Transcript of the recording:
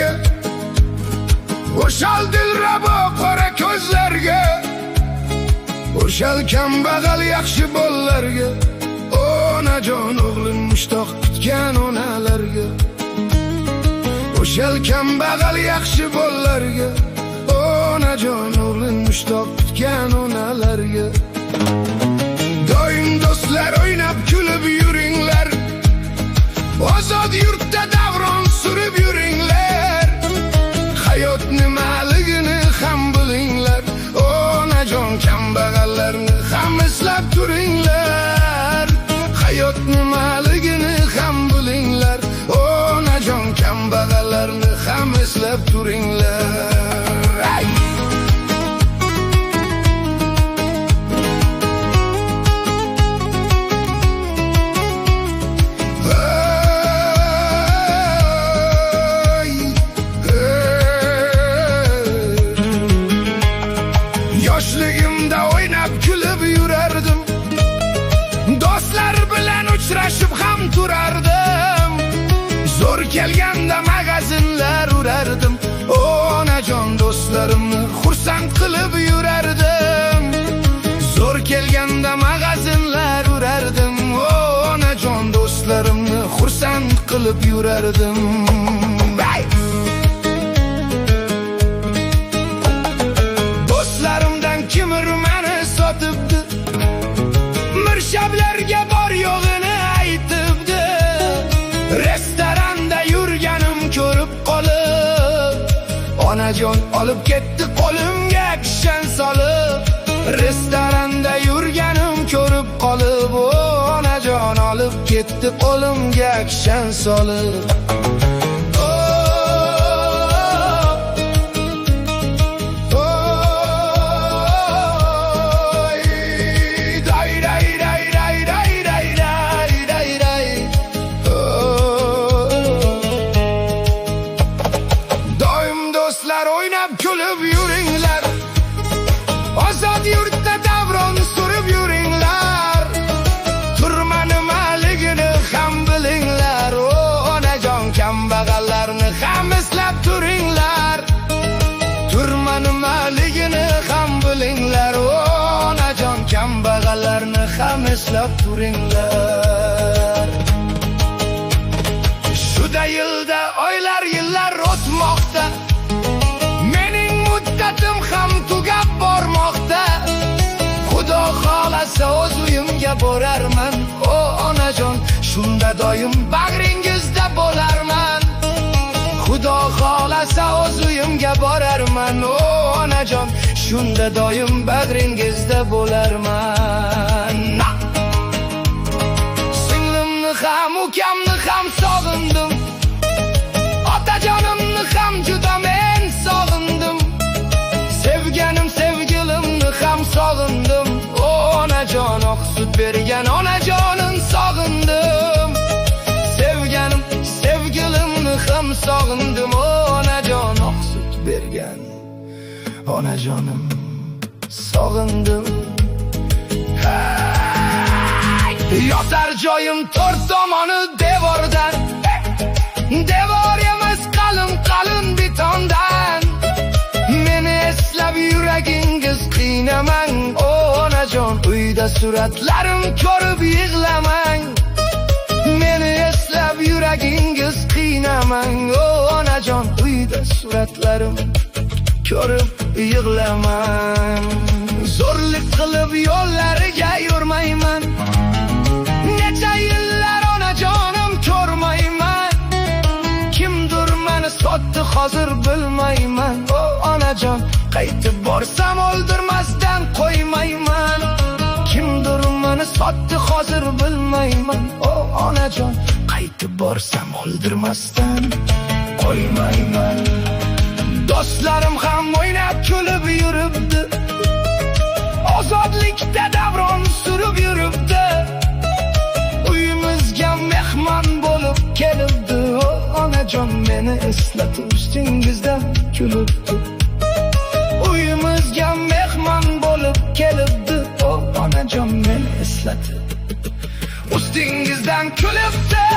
ko'zlarga, o'shal dilrabo qora ko'zlarga, o'shal kambag'al yaxshi bolalarga, onajon o'g'lim mushtoq kutgan onalarga, o'shal kambag'al yaxshi bolalarga, onajon o'g'lim mushtoq kutgan onalarga. Doim do'stlar o'ynab kulib yuringlar, ozod yurtda davron surib yuringlar. Hayot nimaligini ham bilinglar, onajon kambag'allarni ham eslab turinglar. Hayot nimaligini ham bilinglar, onajon kambag'allarni ham eslab turinglar. Ay! Yoshligimda o'ynab kulib yurardim, do'stlar bilan uchrashib ham turardim. Zo'r kelganda magazinlar urardim, onajon do'stlarimni xursand qilib yurardim. Zo'r kelganda magazinlar urardim, onajon do'stlarimni xursand qilib yurardim. Kimir meni sotibdi, mirshablarga bor yo'g'ini aytibdi. Restoranda yurganim ko'rib qolib, onajon olib ketdi qo'limga kishan solib. Restoranda yurganim ko'rib qolib, onajon olib ketdi qo'limga kishan solib. O'ynab kulib yuringlar, ozod yurtda davron surib yuringlar. Turma nimaligini ham bilinglar, onajon kambag'allarni ham eslab turinglar. Turma nimaligini ham bilinglar, onajon kambag'allarni ham eslab turinglar. Shuda yilda oylar yillar o'tmoqda, muddatim ham tugab bormoqda. Xudo xolasa o'z uyimga borarman, o onajon, shunda doim bag'ringizda bo'larman. Xudo xolasa o'z uyimga borarman, o onajon, shunda doim bag'ringizda bo'larman. Singlimni ham ukamni ham sog'indim, otajonimni ham juda men sog'indim. Sevgilimni ham sog'indim, onajon oq sut bergan onajonim sog'indim. Sevgilimni ham sog'indim, onajon oq sut bergan onajonim sog'indim. Yotar joyim to'rt tomoni devordan, devor emas qalin betondan. Meni eslab yuragingiz qiynamang, onajon, uyda suratlarim ko'rib yig'lamang. Meni eslab yuragingiz qiynamang, onajon, uyda suratlarim ko'rib yig'lamang. Zo'rlik qilib yo'llariga yurmayman, necha yillar onajonim ko'rmayman. Kimdir meni sotdi hozir bilmayman, onajon, qaytib borsam o'ldirmasdan qo'ymayman. Kimdir meni sotdi hozir bilmayman, onajon, qaytib borsam o'ldirmasdan qo'ymayman. Do'stlarim ham o'ynab kulib yuribdi, ozodlikda davron surib yuribdi. Uyimizga mehmon bo'lib kelibdi, onajon, meni eslatib ustingizdan kulibdi. Uyimizga mehmon bo'lib kelibdi, onajon, meni eslatib ustingizdan kulibdi.